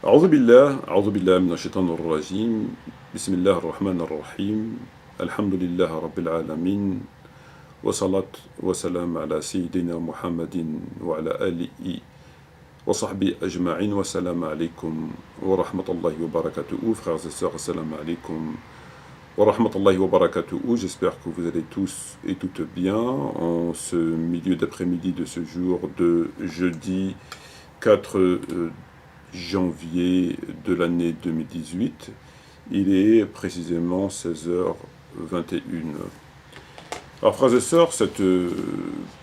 أعوذ بالله من الشيطان الرجيم بسم الله الرحمن الرحيم الحمد لله رب العالمين وصلاة وسلام على سيدنا محمد وعلى آله وصحبه أجمعين والسلام عليكم ورحمة الله وبركاته. Frères et sœurs, assalamu alaikum wa rahmatullahi wa barakatuh. J'espère que vous allez tous et toutes bien en ce milieu d'après-midi de ce jour de jeudi 4 janvier de l'année 2018. Il est précisément 16h21. Alors frères et sœurs, cette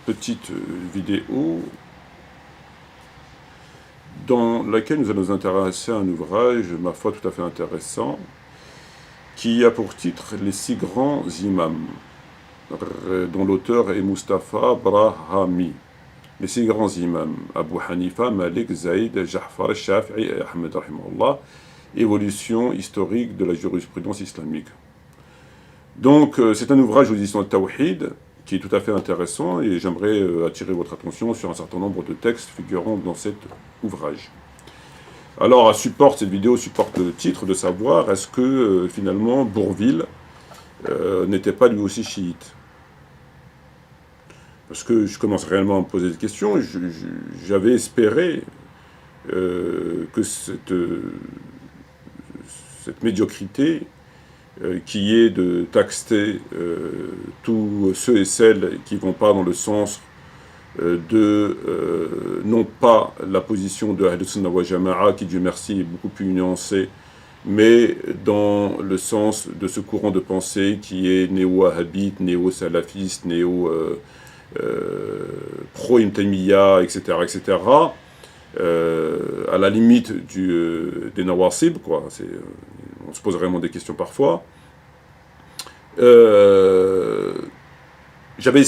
petite vidéo dans laquelle nous allons nous intéresser à un ouvrage, ma foi, tout à fait intéressant, qui a pour titre « Les 6 grands imams », dont l'auteur est Mustapha Brahami. Les 6 grands imams, Abu Hanifa, Malik, Zaïd, Ja'far, Shafi'i et Ahmed, rahimahullah, évolution historique de la jurisprudence islamique. Donc, c'est un ouvrage aux éditions de Tawhid, qui est tout à fait intéressant, et j'aimerais attirer votre attention sur un certain nombre de textes figurant dans cet ouvrage. Alors, cette vidéo supporte le titre de savoir, est-ce que, finalement, Bourvil n'était pas lui aussi chiite? Parce que je commence réellement à me poser des questions, j'avais espéré que cette médiocrité qui est de taxer tous ceux et celles qui ne vont pas dans le sens non pas la position de Ahl Sunnah wa Jama'a, qui Dieu merci est beaucoup plus nuancée, mais dans le sens de ce courant de pensée qui est néo-wahhabite, néo-salafiste, pro-Ibn Taymiyyah, etc., etc., à la limite des nawasib, quoi. On se pose vraiment des questions parfois. J'avais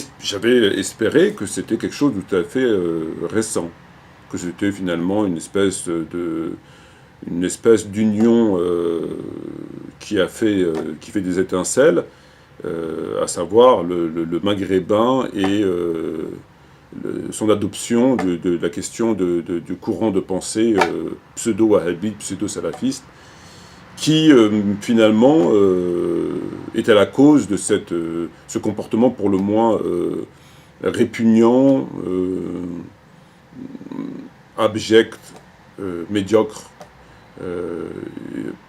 espéré que c'était quelque chose de tout à fait récent, que c'était finalement une espèce d'union qui fait des étincelles, à savoir le maghrébin et son adoption de la question du courant de pensée pseudo-wahhabite, pseudo-salafiste, qui finalement est à la cause de ce comportement pour le moins répugnant, abject, médiocre,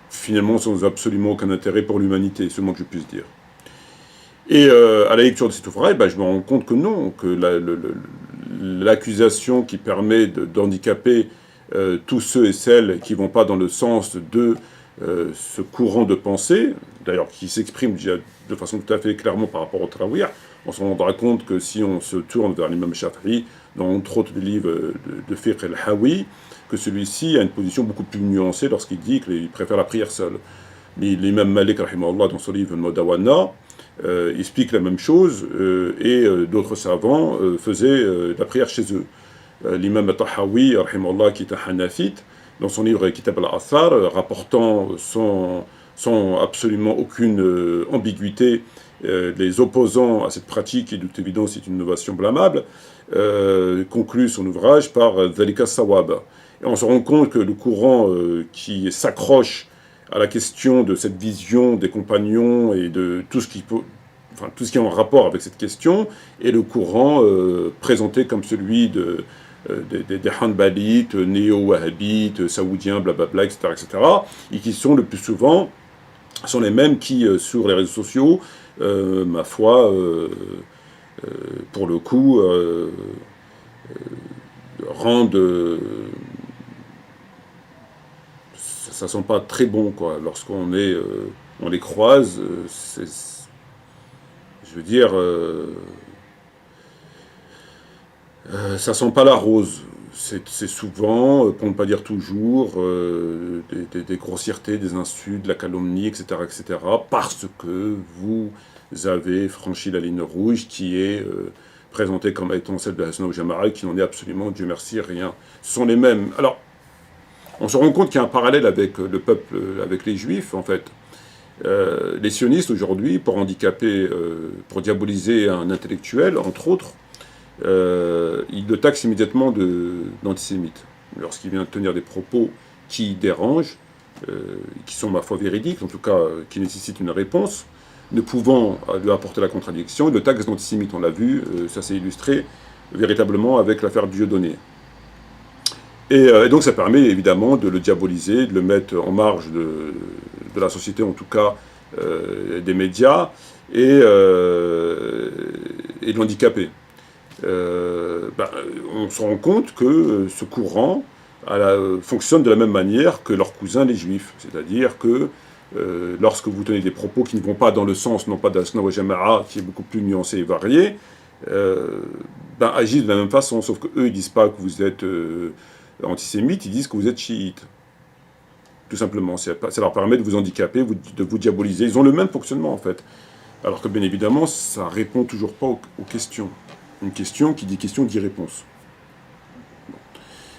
finalement sans absolument aucun intérêt pour l'humanité, c'est le moins que je puisse dire. Et à la lecture de cet ouvrage, je me rends compte que non, que l'accusation qui permet d'handicaper tous ceux et celles qui ne vont pas dans le sens de ce courant de pensée, d'ailleurs qui s'exprime de façon tout à fait clairement par rapport au Tarawih, on se rendra compte que si on se tourne vers l'imam Shafi'i, dans entre autres les livres de Fiqh al-Hawi, que celui-ci a une position beaucoup plus nuancée lorsqu'il dit qu'il préfère la prière seule. L'imam Malik, rahimahullah, dans son livre Al-Mudawana, explique la même chose, et d'autres savants faisaient la prière chez eux. L'imam Tahawi, rahimahullah, qui est un hanafite, dans son livre Kitab al-Athar, rapportant sans absolument aucune ambiguïté les opposants à cette pratique, qui de toute évidence est une innovation blâmable, conclut son ouvrage par Dhalika Sawab. Et on se rend compte que le courant qui s'accroche à la question de cette vision des compagnons et de tout ce qui est en rapport avec cette question, est le courant présenté comme celui des Hanbalites, néo-wahhabites, saoudiens, blablabla, etc., etc., et qui sont le plus souvent les mêmes qui, sur les réseaux sociaux, ma foi, pour le coup, rendent... ça sent pas très bon, quoi. Lorsqu'on on les croise, je veux dire, ça sent pas la rose. C'est souvent, pour ne pas dire toujours, des grossièretés, des insultes, de la calomnie, etc., etc., parce que vous avez franchi la ligne rouge qui est présentée comme étant celle de Ahl Sunnah wal Jama'a, qui n'en est absolument, Dieu merci, rien. Ce sont les mêmes. Alors, on se rend compte qu'il y a un parallèle avec le peuple, avec les juifs, en fait. Les sionistes, aujourd'hui, pour handicaper, pour diaboliser un intellectuel, entre autres, ils le taxent immédiatement d'antisémite. Lorsqu'il vient tenir des propos qui dérangent, qui sont ma foi véridiques, en tout cas qui nécessitent une réponse, ne pouvant lui apporter la contradiction. Le taxe d'antisémite, on l'a vu, ça s'est illustré véritablement avec l'affaire Dieudonné. Et donc ça permet évidemment de le diaboliser, de le mettre en marge de la société, en tout cas des médias, et de l'handicaper. On se rend compte que ce courant fonctionne de la même manière que leurs cousins les juifs. C'est-à-dire que lorsque vous tenez des propos qui ne vont pas dans le sens, non pas d'Asna wa Jama'a, qui est beaucoup plus nuancé et varié, agissent de la même façon, sauf qu'eux, ils ne disent pas que vous êtes antisémite, ils disent que vous êtes chiite. Tout simplement. Ça leur permet de vous handicaper, de vous diaboliser. Ils ont le même fonctionnement, en fait. Alors que, bien évidemment, ça ne répond toujours pas aux questions. Une question qui dit question dit réponse.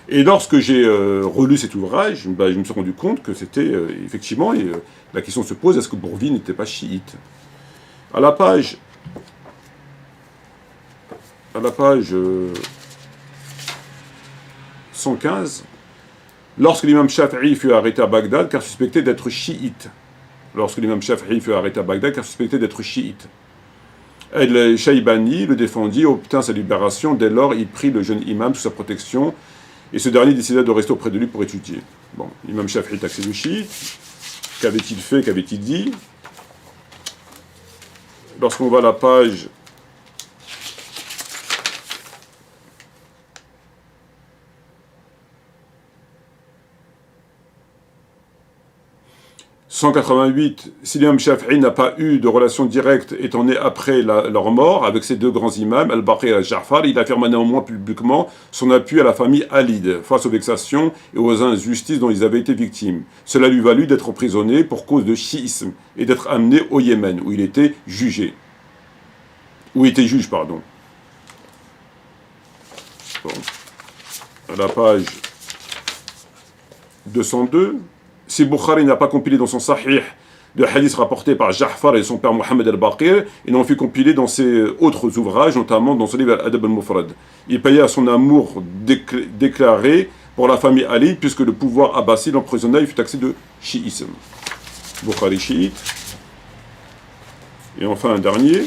Et lorsque j'ai relu cet ouvrage, je me suis rendu compte que c'était, effectivement, la question se pose, est-ce que Bourvil n'était pas chiite? À la page 115, lorsque l'imam Shafi'i fut arrêté à Bagdad car suspecté d'être chiite. El-Shaybani le défendit, obtint sa libération. Dès lors, il prit le jeune imam sous sa protection et ce dernier décida de rester auprès de lui pour étudier. Bon, l'imam Shafi'i taxé de chiite. Qu'avait-il fait, qu'avait-il dit? Lorsqu'on va à la page 188, si l'imam Shafi'i n'a pas eu de relation directe étant né après leur mort avec ces deux grands imams, Al-Baqir et Al-Ja'far, il affirma néanmoins publiquement son appui à la famille Alid face aux vexations et aux injustices dont ils avaient été victimes. Cela lui valut d'être emprisonné pour cause de chiisme et d'être amené au Yémen, où il était jugé. Où il était juge, pardon. Bon. À la page 202, si Bukhari n'a pas compilé dans son Sahih de hadiths rapportés par Ja'far et son père Mohammed al-Baqir, il en fut compilé dans ses autres ouvrages, notamment dans son livre Al-Adab al-Mufrad. Il payait à son amour déclaré pour la famille Ali, puisque le pouvoir abbaside l'emprisonna, il fut taxé de chiisme. Bukhari chiite. Et enfin un dernier.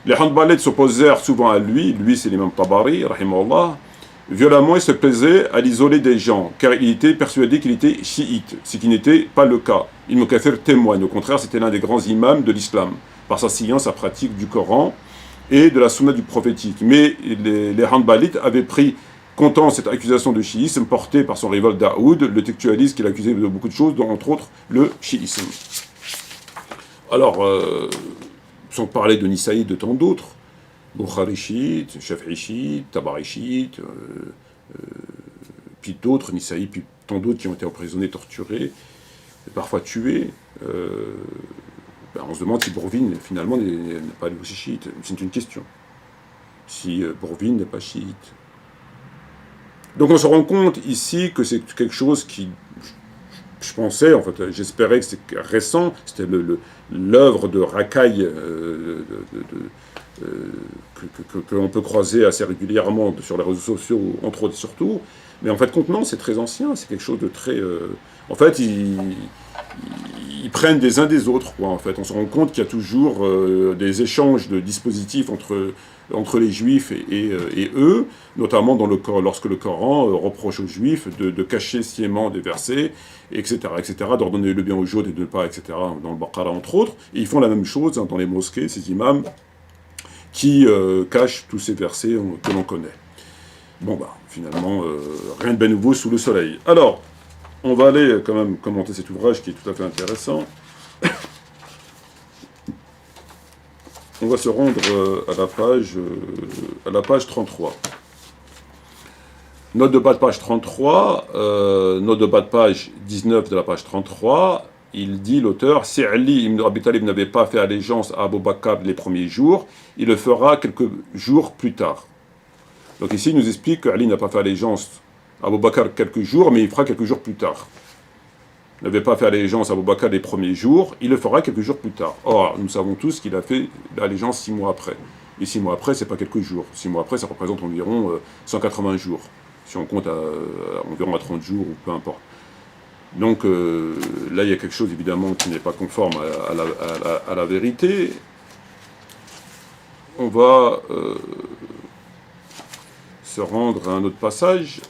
Les Hanbalites s'opposèrent souvent à lui c'est l'imam Tabari, rahimahullah. Violemment, il se plaisait à l'isoler des gens, car il était persuadé qu'il était chiite, ce qui n'était pas le cas. Ibn Kathir témoigne, au contraire, c'était l'un des grands imams de l'islam, par sa science, sa pratique du Coran et de la sunna du prophétique. Mais les Hanbalites avaient pris comptant cette accusation de chiisme portée par son rival Daoud, le textualiste qui l'accusait de beaucoup de choses, dont entre autres le chiisme. Alors, sans parler de Nisaï, de tant d'autres, Bukhari chiite, Shafi'i chiite, Tabari chiite, puis d'autres, Nisaï, puis tant d'autres qui ont été emprisonnés, torturés, parfois tués. On se demande si Bourvil, finalement, n'est pas aussi chiite. C'est une question. Si Bourvil n'est pas chiite. Donc on se rend compte ici que c'est quelque chose qui, je pensais, en fait, j'espérais que c'était récent, c'était l'œuvre de racaille que l'on peut croiser assez régulièrement sur les réseaux sociaux, entre autres surtout, mais en fait, non, c'est très ancien, c'est quelque chose de très... En fait, ils prennent des uns des autres, quoi, en fait. On se rend compte qu'il y a toujours des échanges de dispositifs entre les juifs et eux, notamment lorsque le Coran reproche aux juifs de cacher sciemment des versets, etc., d'ordonner le bien aux juifs et de ne pas, etc., dans le Baqara, entre autres. Et ils font la même chose dans les mosquées, ces imams, qui cachent tous ces versets que l'on connaît. Bon, finalement, rien de bien nouveau sous le soleil. Alors, on va aller quand même commenter cet ouvrage qui est tout à fait intéressant. On va se rendre à la page 33. Note de bas de page 33, note de bas de page 19 de la page 33, il dit, l'auteur, si Ali ibn Abi Talib n'avait pas fait allégeance à Abu Bakr les premiers jours, il le fera quelques jours plus tard. Donc ici, il nous explique qu'Ali n'a pas fait allégeance à Abu Bakr quelques jours, mais il fera quelques jours plus tard. Il n'avait pas fait allégeance à Abu Bakr les premiers jours, il le fera quelques jours plus tard. Or, nous savons tous qu'il a fait l'allégeance 6 mois après. Et 6 mois après, c'est pas quelques jours. 6 mois après, ça représente environ 180 jours. si on compte environ à 30 jours, ou peu importe. Donc là, il y a quelque chose évidemment qui n'est pas conforme à la vérité. On va se rendre à un autre passage.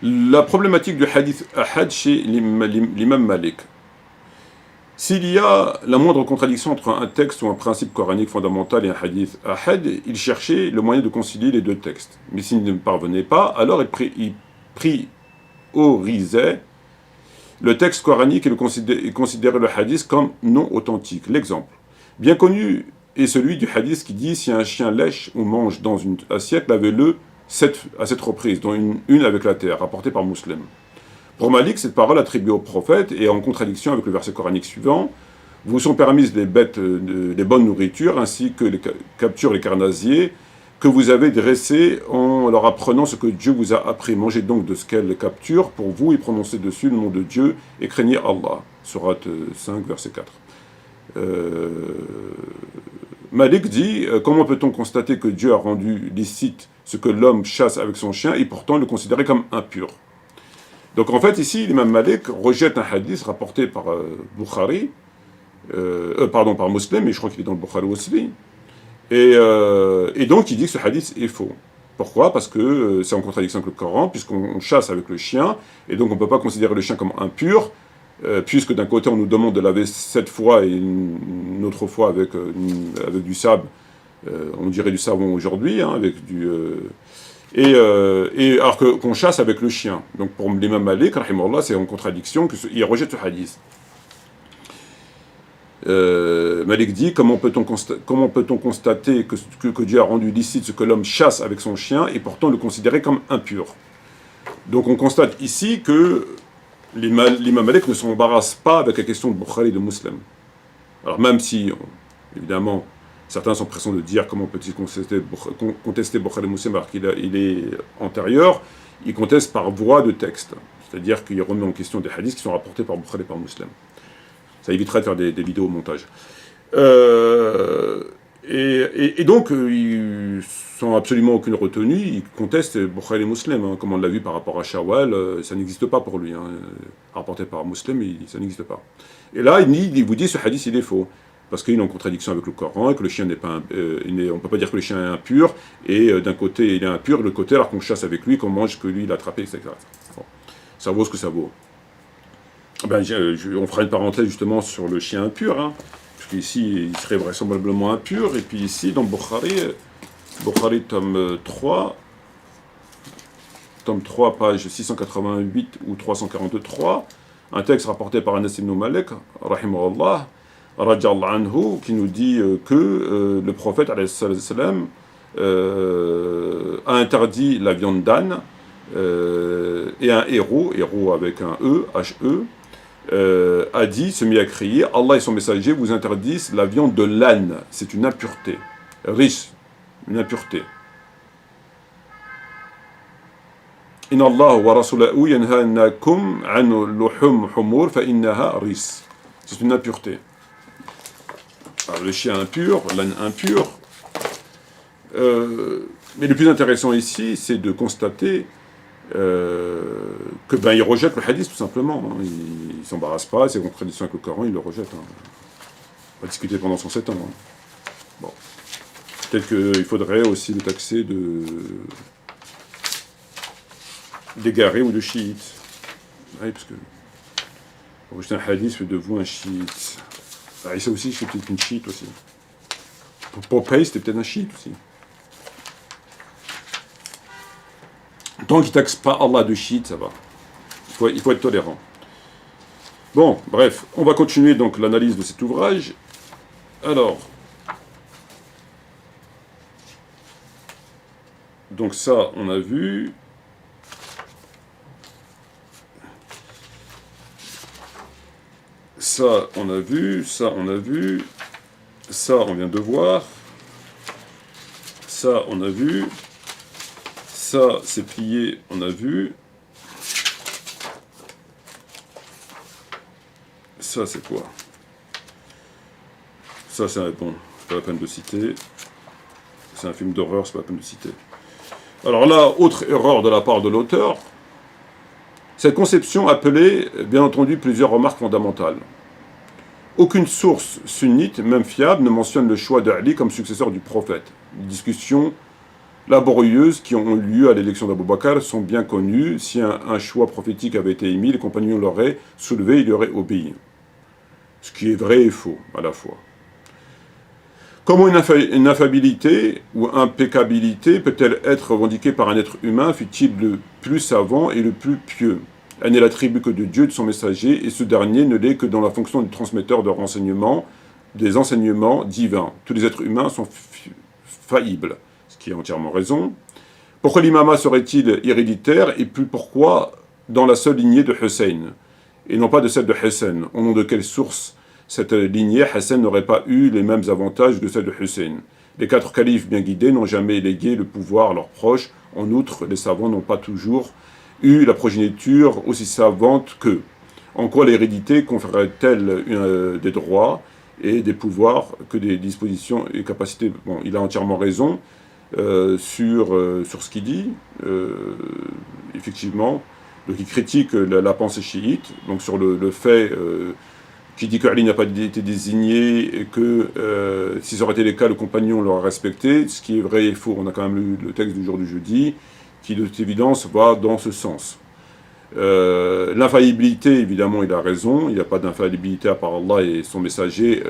La problématique du hadith ahad chez l'imam Malik. S'il y a la moindre contradiction entre un texte ou un principe coranique fondamental et un hadith ahad, il cherchait le moyen de concilier les deux textes. Mais s'il ne parvenait pas, alors il priorisait le texte coranique et considérait le hadith comme non authentique. L'exemple bien connu est celui du hadith qui dit « Si un chien lèche ou mange dans une assiette, lavez-le à 7 reprises, dont une avec la terre », rapporté par Muslim. Pour Malik, cette parole attribuée au prophète est en contradiction avec le verset coranique suivant. Vous sont permises les bêtes, les bonnes nourritures, ainsi que les captures, les carnasiers, que vous avez dressés en leur apprenant ce que Dieu vous a appris. Mangez donc de ce qu'elles capturent pour vous et prononcez dessus le nom de Dieu et craignez Allah. Sourate 5, verset 4. Malik dit, comment peut-on constater que Dieu a rendu licite ce que l'homme chasse avec son chien et pourtant le considérer comme impur? Donc en fait ici, l'imam Malik rejette un hadith rapporté par par Muslim, et je crois qu'il est dans le Bukhari aussi, et donc il dit que ce hadith est faux. Pourquoi? Parce que c'est en contradiction avec le Coran, puisqu'on chasse avec le chien, et donc on ne peut pas considérer le chien comme impur, puisque d'un côté on nous demande de laver 7 fois et une autre fois avec du sable, on dirait du savon aujourd'hui, hein, avec du... et alors qu'on chasse avec le chien. Donc pour l'imam Malik, rahimahullah, c'est en contradiction qu'il rejette ce hadith. Malik dit, comment peut-on constater que Dieu a rendu licite ce que l'homme chasse avec son chien et pourtant le considérer comme impur? Donc on constate ici que l'imam Malik ne s'embarrasse pas avec la question de Bukhari et de Muslim. Alors même si, évidemment, certains sont pressants de dire comment peut-il contester Bukhari et Muslim alors qu'il est antérieur, il conteste par voie de texte. C'est-à-dire qu'il remet en question des hadiths qui sont rapportés par Bukhari et par Muslim. Ça éviterait de faire des vidéos au montage. Et donc, sans absolument aucune retenue, il conteste Bukhari et Muslim, hein, comme on l'a vu par rapport à Shawwal, ça n'existe pas pour lui. Hein, rapporté par Muslim, ça n'existe pas. Et là, il vous dit ce hadith, il est faux. Parce qu'il est en contradiction avec le Coran, et que le chien n'est pas... on ne peut pas dire que le chien est impur, et d'un côté, il est impur, de l'autre côté, alors qu'on chasse avec lui, qu'on mange, que lui, il a attrapé, etc. Bon. Ça vaut ce que ça vaut. Ben, on fera une parenthèse justement sur le chien impur, hein, parce qu'ici il serait vraisemblablement impur, et puis ici dans Bukhari tome 3, page 688 ou 343, un texte rapporté par Anas ibn Malik, rahimahullah, radiyallahu anhu, qui nous dit que le prophète alayhi salam a interdit la viande d'âne, et un héros avec un E, H-E, a dit, se mit à crier, Allah et son messager vous interdisent la viande de l'âne, c'est une impureté, riche, une impureté. Inna Allah wa rasulahu yanhanakum an luhum humur fa innaha ris. C'est une impureté. Alors, le chien impur, l'âne impur. Mais le plus intéressant ici, c'est de constater que il rejette le hadith tout simplement. Hein. Il ne s'embarrasse pas, c'est en contradiction avec le Coran, il le rejette. Hein. On va discuter pendant 107 ans. Hein. Bon. Peut-être qu'il faudrait aussi le taxer d'égaré ou de chiite. Oui, parce que rejeter un hadith fait de vous un chiite. Ah, et ça aussi, c'est peut-être une chiite aussi. Pour Popeye, c'était peut-être un chiite aussi. Tant qu'il ne taxe pas Allah de chiite, ça va. Il faut être tolérant. Bon, bref, on va continuer donc l'analyse de cet ouvrage. Alors, donc ça, on a vu. Ça, on a vu. Ça, on a vu. Ça, on vient de voir. Ça, on a vu. Ça, c'est plié, on a vu. Ça, c'est quoi? Ça, c'est bon, c'est pas la peine de citer. C'est un film d'horreur, c'est pas la peine de citer. Alors là, autre erreur de la part de l'auteur. Cette conception appelait, bien entendu, plusieurs remarques fondamentales. Aucune source sunnite, même fiable, ne mentionne le choix d'Ali comme successeur du prophète. Les discussions laborieuses qui ont eu lieu à l'élection d'Abou Bakr sont bien connues. Si un choix prophétique avait été émis, les compagnons l'auraient soulevé, il y aurait obéi. Ce qui est vrai et faux à la fois. Comment une infaillibilité ou impeccabilité peut-elle être revendiquée par un être humain, fut-il le plus savant et le plus pieux? Elle n'est l'attribut que de Dieu, de son messager, et ce dernier ne l'est que dans la fonction du transmetteur de renseignements, des enseignements divins. Tous les êtres humains sont faillibles, ce qui est entièrement raison. Pourquoi l'imama serait-il héréditaire, et plus pourquoi dans la seule lignée de Hussein, et non pas de celle de Hassan? Au nom de quelle source cette lignée, Hassan n'aurait pas eu les mêmes avantages que celle de Hussein? Les 4 califes bien guidés n'ont jamais légué le pouvoir à leurs proches. En outre, les savants n'ont pas toujours eu la progéniture aussi savante qu'eux. En quoi l'hérédité conférerait-elle des droits et des pouvoirs que des dispositions et capacités? Bon, il a entièrement raison sur ce qu'il dit, effectivement. Donc il critique la pensée chiite, donc sur le fait qui dit que Ali n'a pas été désigné et que si ça aurait été le cas, le compagnon l'aurait respecté, ce qui est vrai et faux. On a quand même lu le texte du jour du jeudi, qui de toute évidence va dans ce sens. L'infaillibilité, évidemment, il a raison, il n'y a pas d'infaillibilité à part Allah et son messager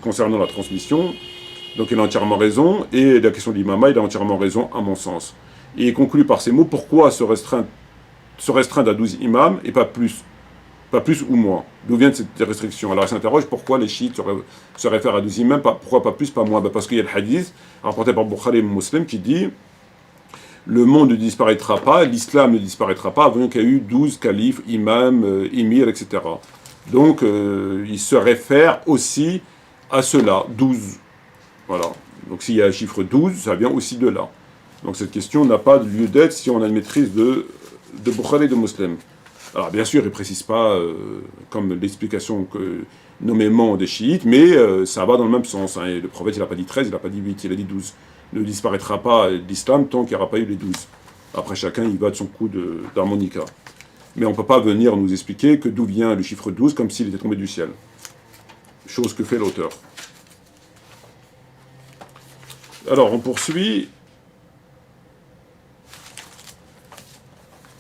concernant la transmission, donc il a entièrement raison, et la question de l'imama, il a entièrement raison à mon sens. Et il conclut par ces mots, pourquoi se restreindre à 12 imams et pas plus ou moins? D'où vient cette restriction? Alors il s'interroge pourquoi les chiites se réfèrent à 12 imams, pourquoi pas plus, pas moins? Parce qu'il y a le hadith rapporté par Bukhari et Muslim qui dit le monde ne disparaîtra pas, l'islam ne disparaîtra pas avant qu'il y ait eu 12 califes, imams, émirs, etc. Donc il se réfère aussi à cela, 12. Voilà. Donc s'il y a un chiffre 12, ça vient aussi de là. Donc cette question n'a pas de lieu d'être si on a une maîtrise de Bukhari et de Muslim. Alors bien sûr, il ne précise pas comme l'explication nommément des chiites, mais ça va dans le même sens. Hein. Et le prophète, il n'a pas dit 13, il n'a pas dit 8, il a dit 12. Ne disparaîtra pas l'islam tant qu'il n'y aura pas eu les 12. Après, chacun, il va de son coup d'harmonica. Mais on ne peut pas venir nous expliquer que d'où vient le chiffre 12 comme s'il était tombé du ciel. Chose que fait l'auteur. Alors, on poursuit.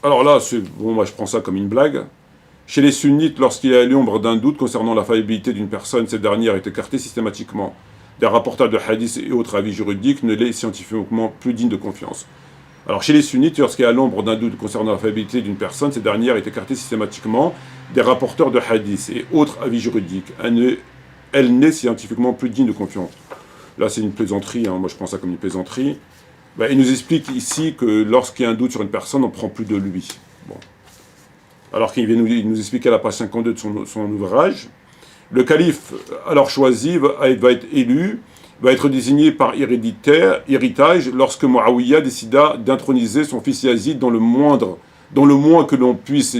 Alors là, bon, moi je prends ça comme une blague. Chez les sunnites, lorsqu'il y a l'ombre d'un doute concernant la faillibilité d'une personne, cette dernière est écartée systématiquement. Des rapporteurs de hadiths et autres avis juridiques ne l'est scientifiquement plus digne de confiance. Alors chez les sunnites, lorsqu'il y a l'ombre d'un doute concernant la faillibilité d'une personne, cette dernière est écartée systématiquement des rapporteurs de hadiths et autres avis juridiques. Elle n'est scientifiquement plus digne de confiance. Là c'est une plaisanterie, hein. Moi je prends ça comme une plaisanterie. Ben, il nous explique ici que lorsqu'il y a un doute sur une personne, on ne prend plus de lui. Bon. Alors qu'il vient nous expliquer à la page 52 de son ouvrage, le calife alors choisi va être élu, va être désigné par héritage lorsque Muawiyah décida d'introniser son fils Yazid dans le moins que l'on puisse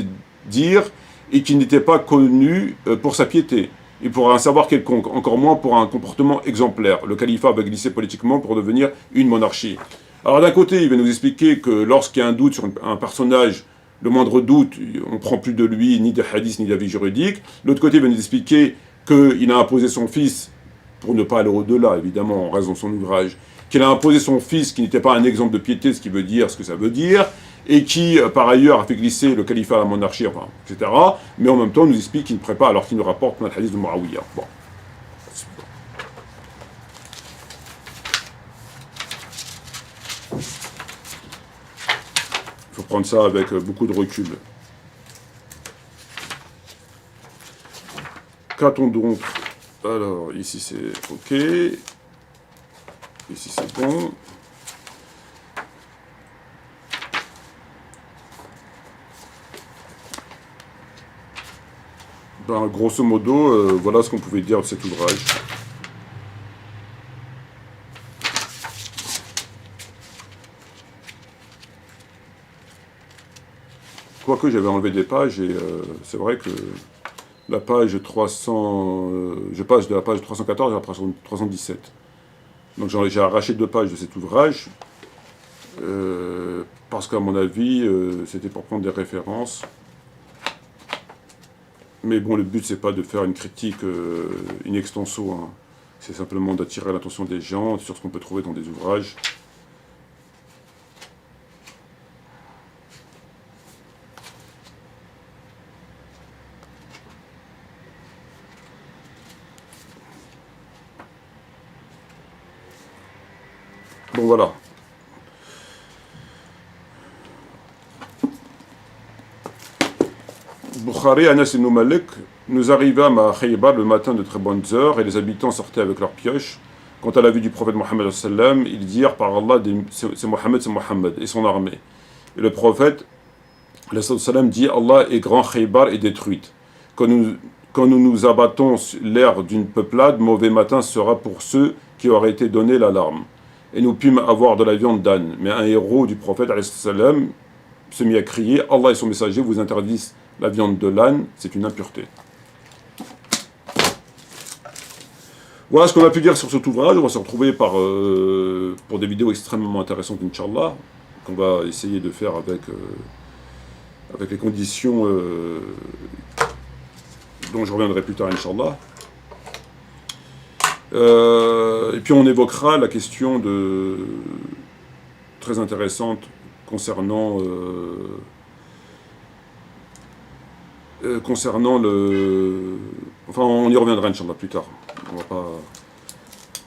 dire, et qui n'était pas connu pour sa piété, et pour un savoir quelconque, encore moins pour un comportement exemplaire. Le califat va glisser politiquement pour devenir une monarchie. Alors d'un côté, il va nous expliquer que lorsqu'il y a un doute sur un personnage, le moindre doute, on ne prend plus de lui, ni de hadith, ni d'avis juridique. L'autre côté, il va nous expliquer qu'il a imposé son fils, pour ne pas aller au-delà, évidemment, en raison de son ouvrage, qu'il a imposé son fils, qui n'était pas un exemple de piété, ce qui veut dire ce que ça veut dire, et qui, par ailleurs, a fait glisser le califat à la monarchie, enfin, etc. Mais en même temps, nous explique qu'il ne prépare, alors qu'il nous rapporte le hadith de Muawiyah. Bon. Il faut prendre ça avec beaucoup de recul. Qu'a-t-on donc? Alors, ici c'est OK. Ici c'est bon. Ben, grosso modo, voilà ce qu'on pouvait dire de cet ouvrage. Quoique j'avais enlevé des pages et c'est vrai que la page 300, je passe de la page 314 à la page 317. Donc j'ai arraché 2 pages de cet ouvrage, parce qu'à mon avis, c'était pour prendre des références. Mais bon, le but, c'est pas de faire une critique in extenso, hein. C'est simplement d'attirer l'attention des gens sur ce qu'on peut trouver dans des ouvrages. Bon, voilà. Bukhari, Anas ibn Malik, nous arrivâmes à Khaybar le matin de très bonnes heures et les habitants sortaient avec leurs pioches. Quant à la vue du prophète Mohammed, ils dirent par Allah, c'est Mohammed et son armée. Et le prophète dit, Allah est grand, Khaybar est détruite. Quand nous nous abattons l'air d'une peuplade, mauvais matin sera pour ceux qui auraient été donnés l'alarme. Et nous pûmes avoir de la viande d'âne. Mais un héros du prophète se mit à crier, Allah et son messager vous interdisent la viande de l'âne, c'est une impureté. Voilà ce qu'on a pu dire sur cet ouvrage. On va se retrouver pour des vidéos extrêmement intéressantes, Inch'Allah, qu'on va essayer de faire avec les conditions dont je reviendrai plus tard, Inch'Allah. Et puis on évoquera la question très intéressante concernant enfin, on y reviendra, Inch'Allah, plus tard. On va pas...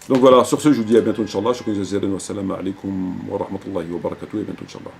Donc voilà, sur ce, je vous dis à bientôt, Inch'Allah. Shukran jazilan wa salam alaikum wa rahmatullahi wa barakatuh. Et à bientôt, Inch'Allah.